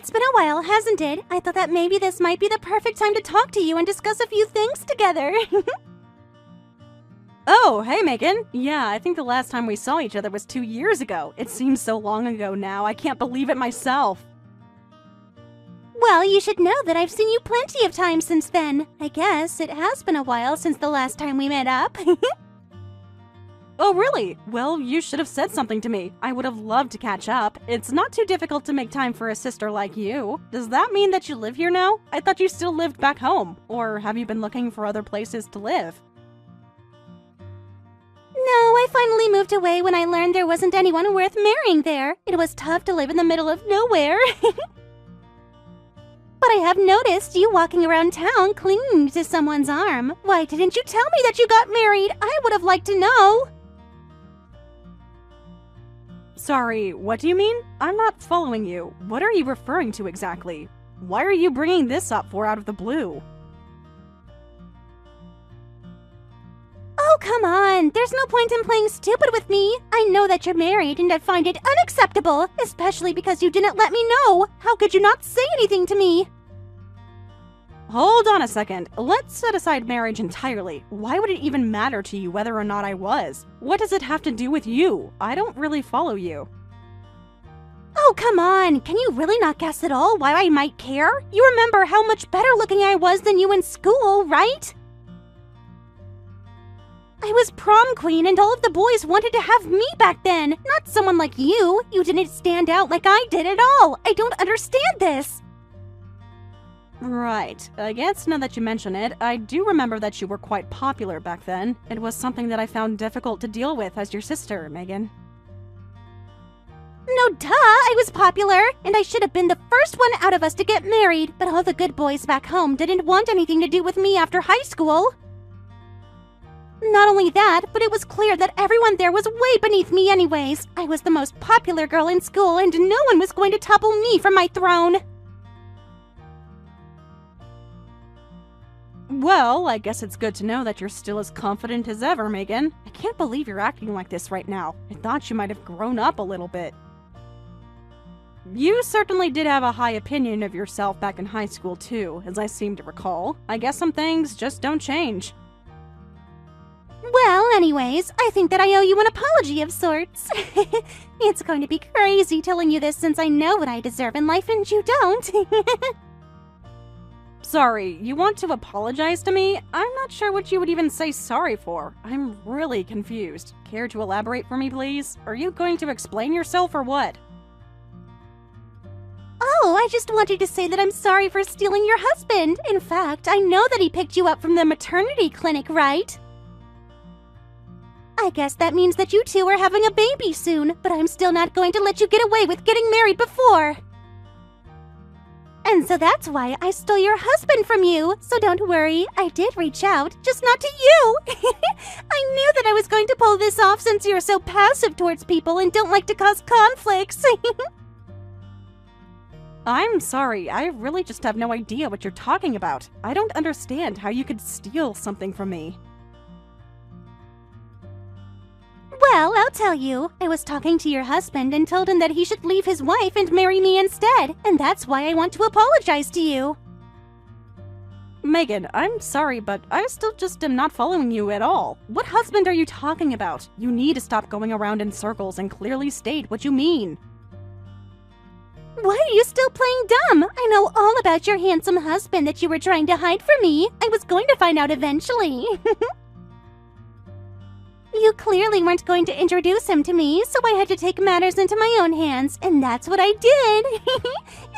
it's been a while, hasn't it? I thought that maybe this might be the perfect time to talk to you and discuss a few things together. Oh, hey Megan. Yeah, I think the last time we saw each other was 2 years ago. It seems so long ago now, I can't believe it myself. Well, you should know that I've seen you plenty of times since then. I guess it has been a while since the last time we met up. Oh, really? Well, you should have said something to me. I would have loved to catch up. It's not too difficult to make time for a sister like you. Does that mean that you live here now? I thought you still lived back home. Or have you been looking for other places to live? No, I finally moved away when I learned there wasn't anyone worth marrying there. It was tough to live in the middle of nowhere. But I have noticed you walking around town clinging to someone's arm. Why didn't you tell me that you got married? I would have liked to know. Sorry, what do you mean? I'm not following you. What are you referring to exactly? Why are you bringing this up for out of the blue? Oh, come on. There's no point in playing stupid with me. I know that you're married and I find it unacceptable, especially because you didn't let me know. How could you not say anything to me? Hold on a second. Let's set aside marriage entirely. Why would it even matter to you whether or not I was? What does it have to do with you? I don't really follow you. Oh, come on. Can you really not guess at all why I might care? You remember how much better looking I was than you in school, right? I was prom queen and all of the boys wanted to have me back then, not someone like you. You didn't stand out like I did at all. I don't understand this. Right. I guess now that you mention it, I do remember that you were quite popular back then. It was something that I found difficult to deal with as your sister, Megan. No duh, I was popular, and I should have been the first one out of us to get married, but all the good boys back home didn't want anything to do with me after high school. Not only that, but it was clear that everyone there was way beneath me anyways. I was the most popular girl in school, and no one was going to topple me from my throne. Well, I guess it's good to know that you're still as confident as ever, Megan. I can't believe you're acting like this right now. I thought you might have grown up a little bit. You certainly did have a high opinion of yourself back in high school too, as I seem to recall. I guess some things just don't change. Well, anyways, I think that I owe you an apology of sorts. It's going to be crazy telling you this since I know what I deserve in life and you don't. Sorry, you want to apologize to me? I'm not sure what you would even say sorry for. I'm really confused. Care to elaborate for me, please? Are you going to explain yourself or what? Oh, I just wanted to say that I'm sorry for stealing your husband. In fact, I know that he picked you up from the maternity clinic, right? I guess that means that you two are having a baby soon, but I'm still not going to let you get away with getting married before. And so that's why I stole your husband from you. So don't worry, I did reach out, just not to you. I knew that I was going to pull this off since you're so passive towards people and don't like to cause conflicts. I'm sorry, I really just have no idea what you're talking about. I don't understand how you could steal something from me. Well, I'll tell you. I was talking to your husband and told him that he should leave his wife and marry me instead, and that's why I want to apologize to you. Megan, I'm sorry, but I still just am not following you at all. What husband are you talking about? You need to stop going around in circles and clearly state what you mean. Why are you still playing dumb? I know all about your handsome husband that you were trying to hide from me. I was going to find out eventually. You clearly weren't going to introduce him to me, so I had to take matters into my own hands, and that's what I did.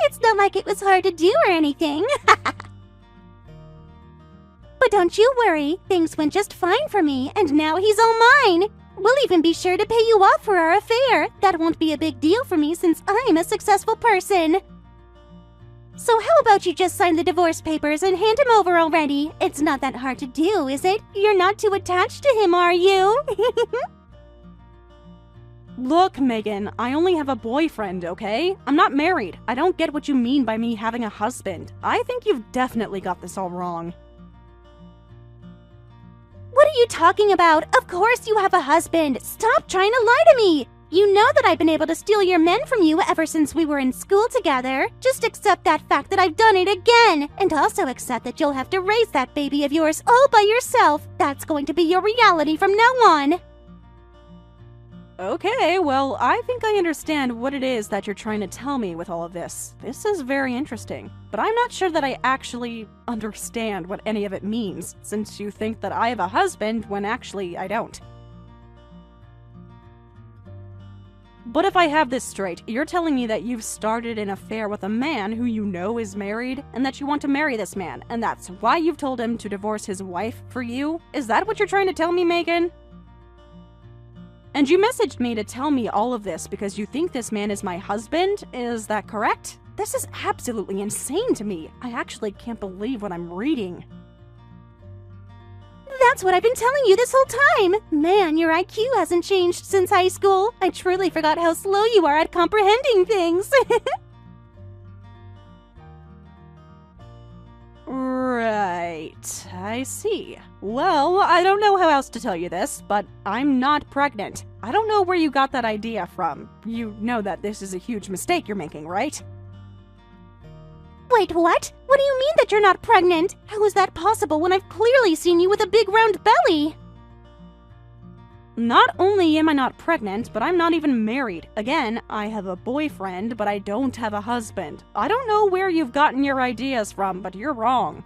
It's not like it was hard to do or anything. But don't you worry, things went just fine for me, and now he's all mine. We'll even be sure to pay you off for our affair. That won't be a big deal for me since I'm a successful person. So how about you just sign the divorce papers and hand him over already? It's not that hard to do, is it? You're not too attached to him, are you? Look, Megan, I only have a boyfriend, okay? I'm not married. I don't get what you mean by me having a husband. I think you've definitely got this all wrong. What are you talking about? Of course you have a husband. Stop trying to lie to me. You know that I've been able to steal your men from you ever since we were in school together. Just accept that fact that I've done it again. And also accept that you'll have to raise that baby of yours all by yourself. That's going to be your reality from now on. Okay, well, I think I understand what it is that you're trying to tell me with all of this. This is very interesting, but I'm not sure that I actually understand what any of it means, since you think that I have a husband when actually I don't. But if I have this straight, you're telling me that you've started an affair with a man who you know is married, and that you want to marry this man, and that's why you've told him to divorce his wife for you? Is that what you're trying to tell me, Megan? And you messaged me to tell me all of this because you think this man is my husband? Is that correct? This is absolutely insane to me. I actually can't believe what I'm reading. That's what I've been telling you this whole time! Man, your IQ hasn't changed since high school. I truly forgot how slow you are at comprehending things. Right, I see. Well, I don't know how else to tell you this, but I'm not pregnant. I don't know where you got that idea from. You know that this is a huge mistake you're making, right? Wait, what? What do you mean that you're not pregnant? How is that possible when I've clearly seen you with a big round belly? Not only am I not pregnant, but I'm not even married. Again, I have a boyfriend, but I don't have a husband. I don't know where you've gotten your ideas from, but you're wrong.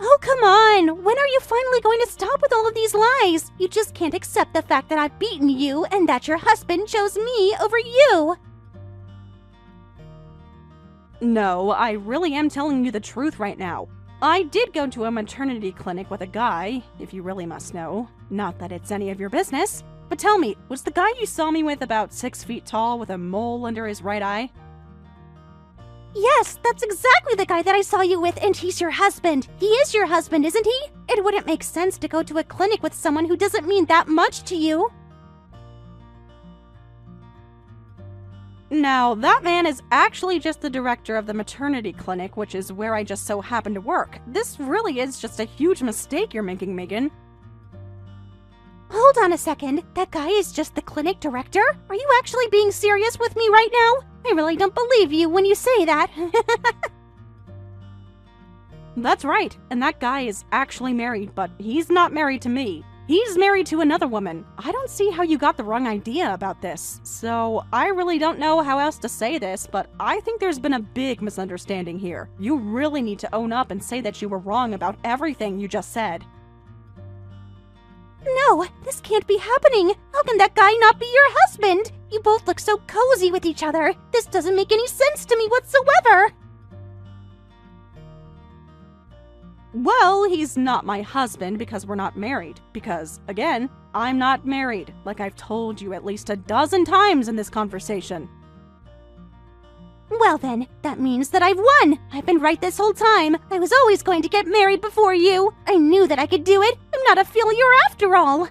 Oh, come on! When are you finally going to stop with all of these lies? You just can't accept the fact that I've beaten you and that your husband chose me over you! No, I really am telling you the truth right now. I did go to a maternity clinic with a guy, if you really must know. Not that it's any of your business. But tell me, was the guy you saw me with about 6 feet tall with a mole under his right eye? Yes, that's exactly the guy that I saw you with, and he's your husband. He is your husband, isn't he? It wouldn't make sense to go to a clinic with someone who doesn't mean that much to you. Now, that man is actually just the director of the maternity clinic, which is where I just so happen to work. This really is just a huge mistake you're making, Megan. Hold on a second. That guy is just the clinic director? Are you actually being serious with me right now? I really don't believe you when you say that. That's right, and that guy is actually married, but he's not married to me. He's married to another woman. I don't see how you got the wrong idea about this. So, I really don't know how else to say this, but I think there's been a big misunderstanding here. You really need to own up and say that you were wrong about everything you just said. No, this can't be happening. How can that guy not be your husband? You both look so cozy with each other. This doesn't make any sense to me whatsoever. Well, he's not my husband because we're not married. Because, again, I'm not married, like I've told you at least a dozen times in this conversation. Well then, that means that I've won! I've been right this whole time! I was always going to get married before you! I knew that I could do it! I'm not a failure after all!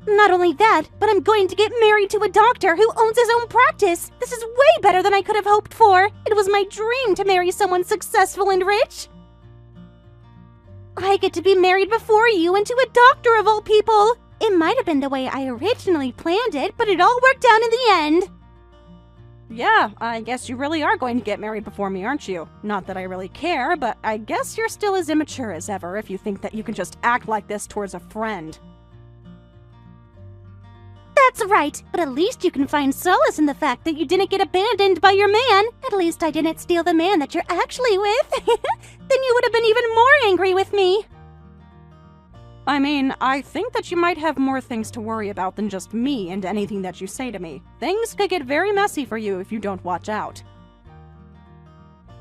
Not only that, but I'm going to get married to a doctor who owns his own practice! This is way better than I could have hoped for! It was my dream to marry someone successful and rich! I get to be married before you and to a doctor of all people! It might have been the way I originally planned it, but it all worked out in the end! Yeah, I guess you really are going to get married before me, aren't you? Not that I really care, but I guess you're still as immature as ever if you think that you can just act like this towards a friend. That's right, but at least you can find solace in the fact that you didn't get abandoned by your man. At least I didn't steal the man that you're actually with. Then you would have been even more angry with me. I mean, I think that you might have more things to worry about than just me and anything that you say to me. Things could get very messy for you if you don't watch out.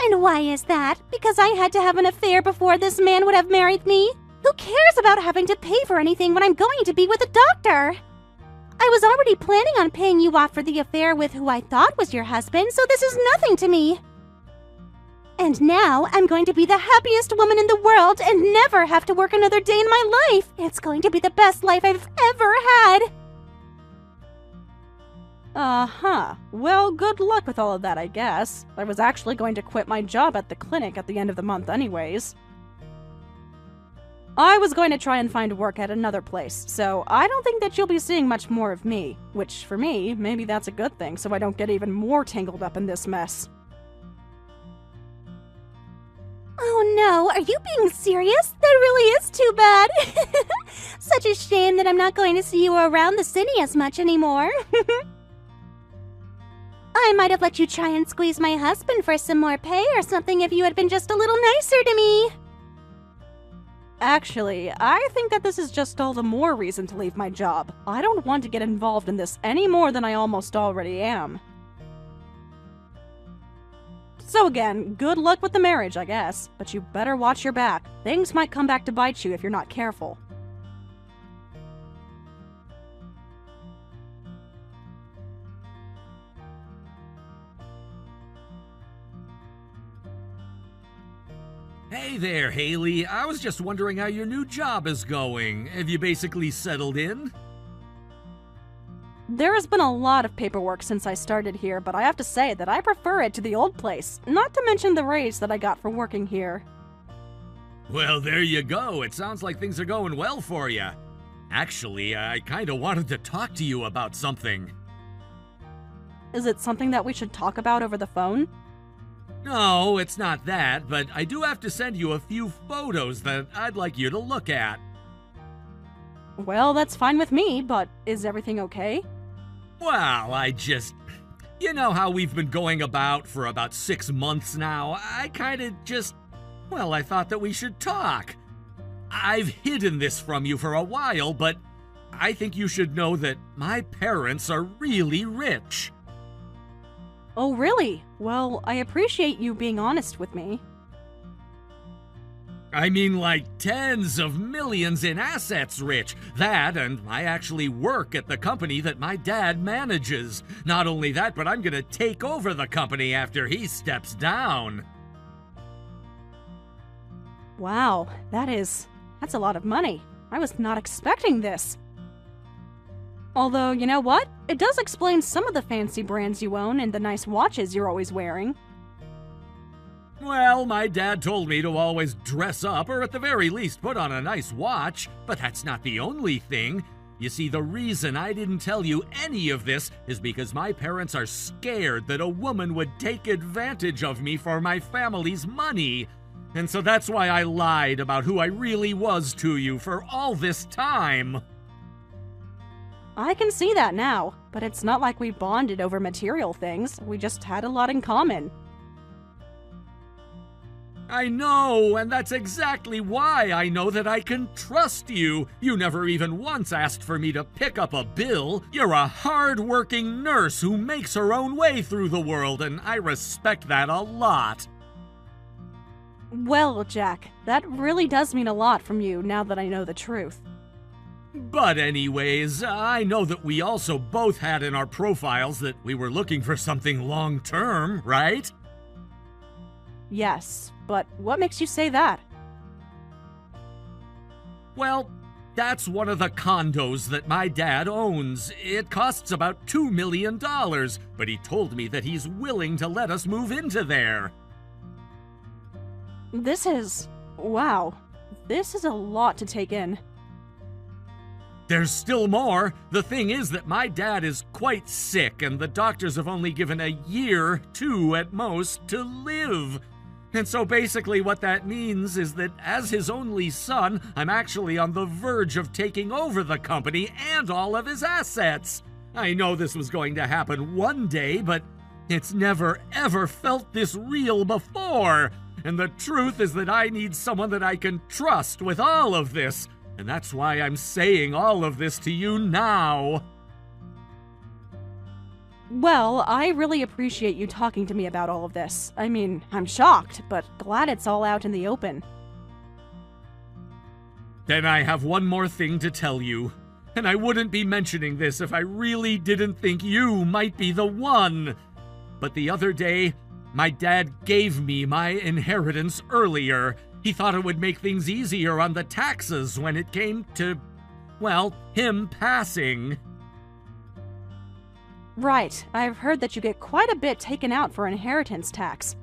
And why is that? Because I had to have an affair before this man would have married me? Who cares about having to pay for anything when I'm going to be with a doctor? I was already planning on paying you off for the affair with who I thought was your husband, so this is nothing to me. And now, I'm going to be the happiest woman in the world and never have to work another day in my life. It's going to be the best life I've ever had. Uh-huh. Well, good luck with all of that, I guess. I was actually going to quit my job at the clinic at the end of the month anyways. I was going to try and find work at another place, so I don't think that you'll be seeing much more of me. Which, for me, maybe that's a good thing, so I don't get even more tangled up in this mess. Oh no, are you being serious? That really is too bad. Such a shame that I'm not going to see you around the city as much anymore. I might have let you try and squeeze my husband for some more pay or something if you had been just a little nicer to me. Actually, I think that this is just all the more reason to leave my job. I don't want to get involved in this any more than I almost already am. So again, good luck with the marriage, I guess, but you better watch your back. Things might come back to bite you if you're not careful. Hey there, Haley. I was just wondering how your new job is going. Have you basically settled in? There has been a lot of paperwork since I started here, but I have to say that I prefer it to the old place, not to mention the raise that I got for working here. Well, there you go. It sounds like things are going well for you. Actually, I kinda wanted to talk to you about something. Is it something that we should talk about over the phone? No, it's not that, but I do have to send you a few photos that I'd like you to look at. Well, that's fine with me, but is everything okay? Well, you know how we've been going about for about 6 months now? I thought that we should talk. I've hidden this from you for a while, but I think you should know that my parents are really rich. Oh, really? Well, I appreciate you being honest with me. I mean, like tens of millions in assets rich. That, and I actually work at the company that my dad manages. Not only that, but I'm gonna take over the company after he steps down. Wow, that's a lot of money. I was not expecting this. Although, you know what? It does explain some of the fancy brands you own and the nice watches you're always wearing. Well, my dad told me to always dress up, or at the very least put on a nice watch, but that's not the only thing. You see, the reason I didn't tell you any of this is because my parents are scared that a woman would take advantage of me for my family's money. And so that's why I lied about who I really was to you for all this time. I can see that now, but it's not like we bonded over material things. We just had a lot in common. I know, and that's exactly why I know that I can trust you. You never even once asked for me to pick up a bill. You're a hard-working nurse who makes her own way through the world, and I respect that a lot. Well, Jack, that really does mean a lot from you now that I know the truth. But anyways, I know that we also both had in our profiles that we were looking for something long-term, right? Yes, but what makes you say that? Well, that's one of the condos that my dad owns. It costs about $2 million, but he told me that he's willing to let us move into there. Wow. This is a lot to take in. There's still more. The thing is that my dad is quite sick, and the doctors have only given a year, 2 at most, to live. And so basically what that means is that as his only son, I'm actually on the verge of taking over the company and all of his assets. I know this was going to happen one day, but it's never ever felt this real before. And the truth is that I need someone that I can trust with all of this. And that's why I'm saying all of this to you now. Well, I really appreciate you talking to me about all of this. I mean, I'm shocked, but glad it's all out in the open. Then I have one more thing to tell you. And I wouldn't be mentioning this if I really didn't think you might be the one. But the other day, my dad gave me my inheritance earlier. He thought it would make things easier on the taxes when it came to, well, him passing. Right, I've heard that you get quite a bit taken out for inheritance tax.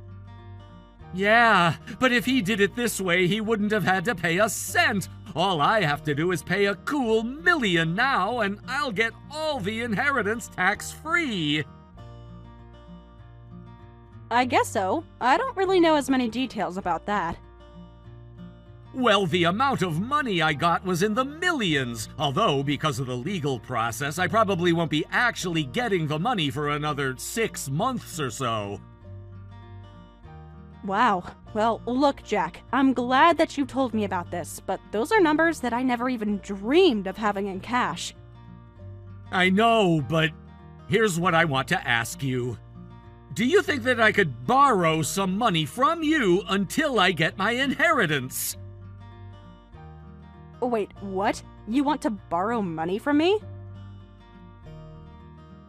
Yeah, but if he did it this way, he wouldn't have had to pay a cent. All I have to do is pay a cool $1 million now, and I'll get all the inheritance tax-free. I guess so. I don't really know as many details about that. Well, the amount of money I got was in the millions, although because of the legal process, I probably won't be actually getting the money for another 6 months or so. Wow. Well, look, Jack, I'm glad that you told me about this, but those are numbers that I never even dreamed of having in cash. I know, but here's what I want to ask you. Do you think that I could borrow some money from you until I get my inheritance? Wait, what? You want to borrow money from me?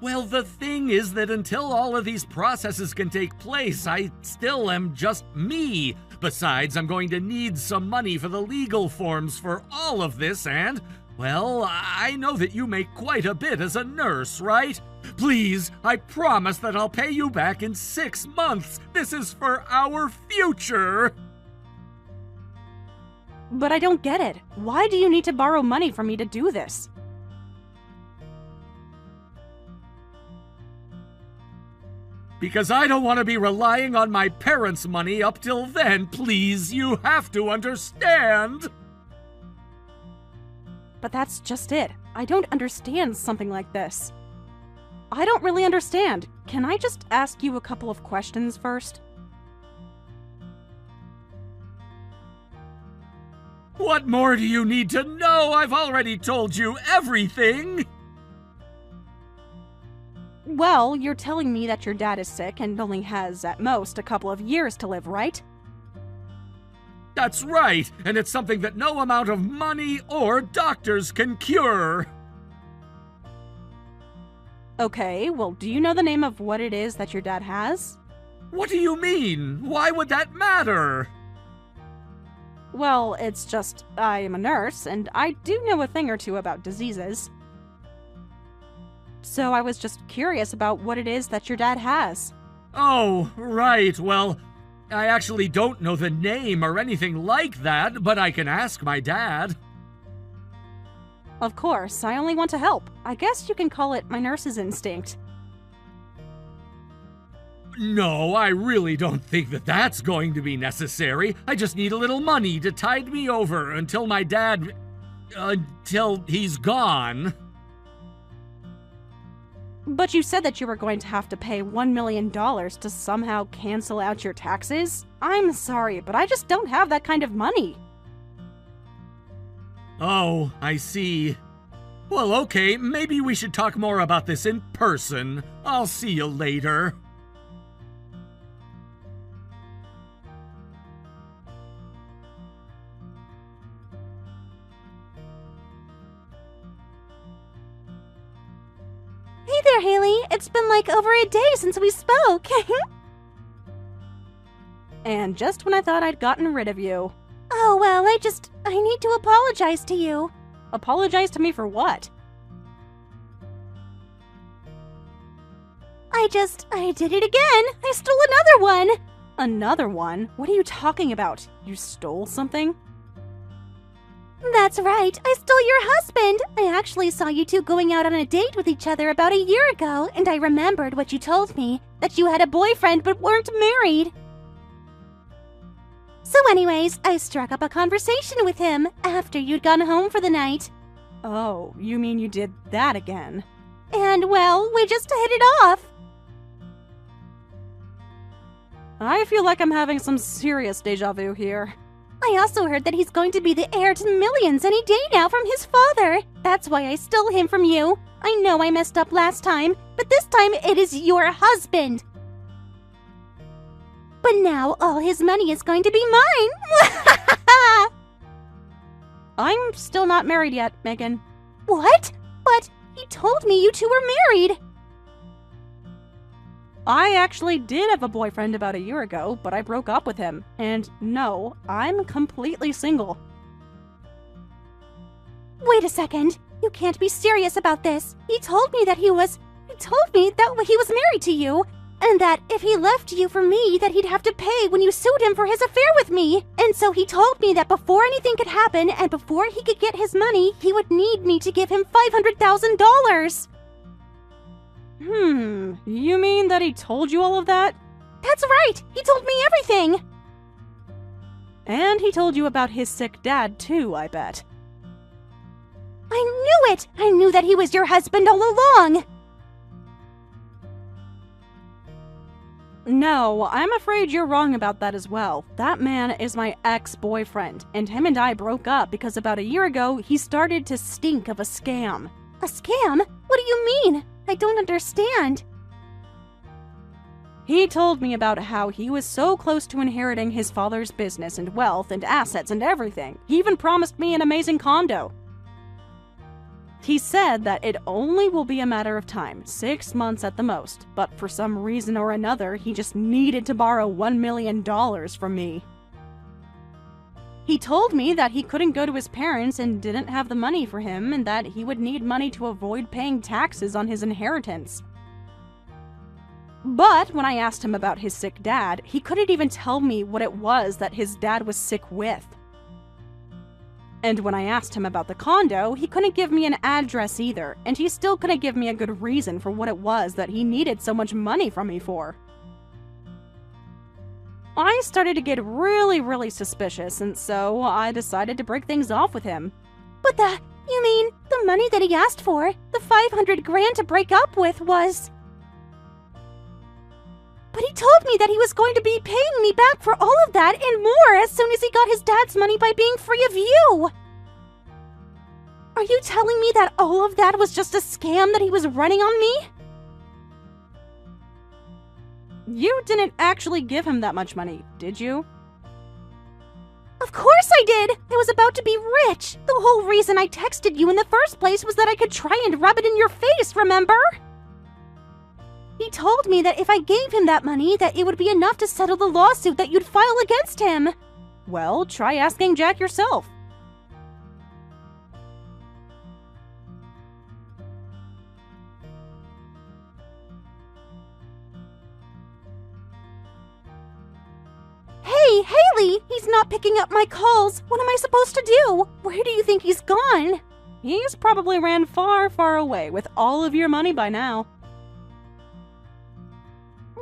Well, the thing is that until all of these processes can take place, I still am just me. Besides, I'm going to need some money for the legal forms for all of this, and, well, I know that you make quite a bit as a nurse, right? Please, I promise that I'll pay you back in 6 months. This is for our future. But I don't get it. Why do you need to borrow money from me to do this? Because I don't want to be relying on my parents' money up till then, please. You have to understand. But that's just it. I don't understand something like this. I don't really understand. Can I just ask you a couple of questions first? What more do you need to know? I've already told you everything. Well, you're telling me that your dad is sick and only has, at most, a couple of years to live, right? That's right, and it's something that no amount of money or doctors can cure. Okay, well, do you know the name of what it is that your dad has? What do you mean? Why would that matter? Well, it's just, I am a nurse, and I do know a thing or two about diseases. So I was just curious about what it is that your dad has. Oh, right. Well, I actually don't know the name or anything like that, but I can ask my dad. Of course, I only want to help. I guess you can call it my nurse's instinct. No, I really don't think that that's going to be necessary. I just need a little money to tide me over until my dad... until he's gone. But you said that you were going to have to pay $1 million to somehow cancel out your taxes? I'm sorry, but I just don't have that kind of money. Oh, I see. Well, okay, maybe we should talk more about this in person. I'll see you later. Hey there, Haley. It's been like over a day since we spoke. And just when I thought I'd gotten rid of you. Oh, well, I need to apologize to you. Apologize to me for what? I did it again. I stole another one. Another one? What are you talking about? You stole something? That's right. I stole your husband. I actually saw you two going out on a date with each other about a year ago, and I remembered what you told me, that you had a boyfriend but weren't married. So anyways, I struck up a conversation with him after you'd gone home for the night. Oh, you mean you did that again? And, well, we just hit it off. I feel like I'm having some serious deja vu here. I also heard that he's going to be the heir to millions any day now from his father. That's why I stole him from you. I know I messed up last time, but this time it is your husband. But now all his money is going to be mine. I'm still not married yet, Megan. What? But he told me you two were married. I actually did have a boyfriend about a year ago, but I broke up with him. And no, I'm completely single. Wait a second. You can't be serious about this. He told me that he was married to you. and that if he left you for me, that he'd have to pay when you sued him for his affair with me. And so he told me that before anything could happen and before he could get his money, he would need me to give him $500,000. You mean that he told you all of that? That's right! He told me everything! And he told you about his sick dad too, I bet. I knew it! I knew that he was your husband all along! No, I'm afraid you're wrong about that as well. That man is my ex-boyfriend, and him and I broke up because about a year ago, he started to stink of a scam. A scam? What do you mean? I don't understand. He told me about how he was so close to inheriting his father's business and wealth and assets and everything. He even promised me an amazing condo. He said that it only will be a matter of time, 6 months at the most, but for some reason or another, he just needed to borrow $1 million from me. He told me that he couldn't go to his parents and didn't have the money for him, and that he would need money to avoid paying taxes on his inheritance. But when I asked him about his sick dad, he couldn't even tell me what it was that his dad was sick with. And when I asked him about the condo, he couldn't give me an address either, and he still couldn't give me a good reason for what it was that he needed so much money from me for. I started to get really suspicious, and so I decided to break things off with him. But you mean, the money that he asked for, the $500,000 to break up with was... But he told me that he was going to be paying me back for all of that and more as soon as he got his dad's money by being free of you! Are you telling me that all of that was just a scam that he was running on me? You didn't actually give him that much money, did you? Of course I did! I was about to be rich! The whole reason I texted you in the first place was that I could try and rub it in your face, remember? He told me that if I gave him that money, that it would be enough to settle the lawsuit that you'd file against him. Well, try asking Jack yourself. Hey, Haley! He's not picking up my calls. What am I supposed to do? Where do you think he's gone? He's probably ran far away with all of your money by now.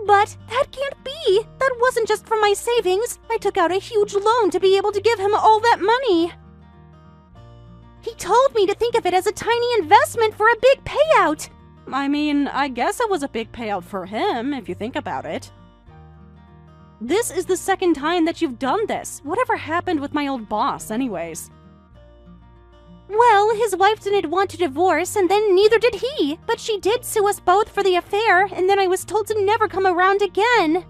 But that can't be! That wasn't just from my savings. I took out a huge loan to be able to give him all that money. He told me to think of it as a tiny investment for a big payout. I mean, I guess it was a big payout for him, if you think about it. This is the second time that you've done this. Whatever happened with my old boss, anyways? Well, his wife didn't want to divorce, and then neither did he. But she did sue us both for the affair, and then I was told to never come around again.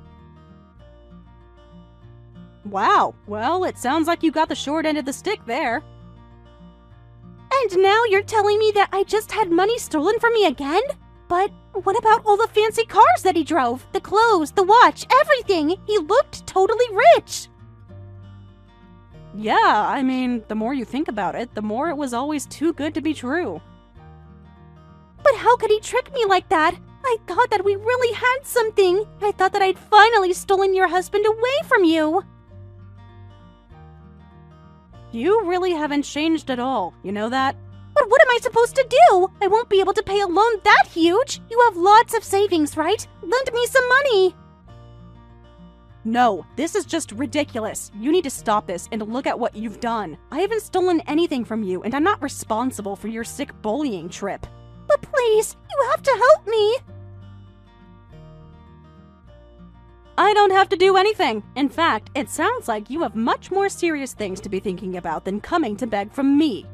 Wow. Well, it sounds like you got the short end of the stick there. And now you're telling me that I just had money stolen from me again? But what about all the fancy cars that he drove? The clothes, the watch, everything! He looked totally rich! Yeah, I mean, the more you think about it, the more it was always too good to be true. But how could he trick me like that? I thought that we really had something. I thought that I'd finally stolen your husband away from you. You really haven't changed at all, you know that? But what am I supposed to do? I won't be able to pay a loan that huge. You have lots of savings, right? Lend me some money. No, this is just ridiculous. You need to stop this and look at what you've done. I haven't stolen anything from you, and I'm not responsible for your sick bullying trip. But please, you have to help me. I don't have to do anything. In fact, it sounds like you have much more serious things to be thinking about than coming to beg from me.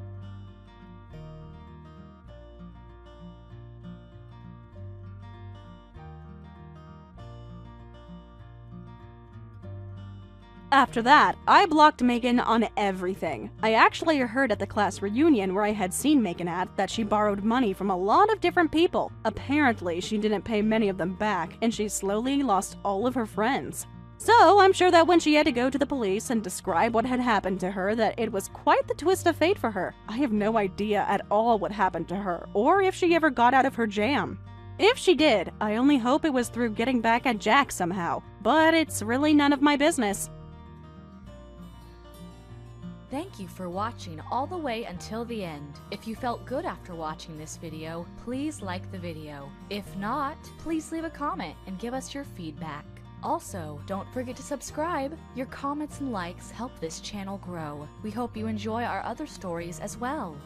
After that, I blocked Megan on everything. I actually heard at the class reunion where I had seen Megan at that she borrowed money from a lot of different people. Apparently, she didn't pay many of them back, and she slowly lost all of her friends. So, I'm sure that when she had to go to the police and describe what had happened to her, that it was quite the twist of fate for her. I have no idea at all what happened to her, or if she ever got out of her jam. If she did, I only hope it was through getting back at Jack somehow. But it's really none of my business. Thank you for watching all the way until the end. If you felt good after watching this video, please like the video. If not, please leave a comment and give us your feedback. Also, don't forget to subscribe. Your comments and likes help this channel grow. We hope you enjoy our other stories as well.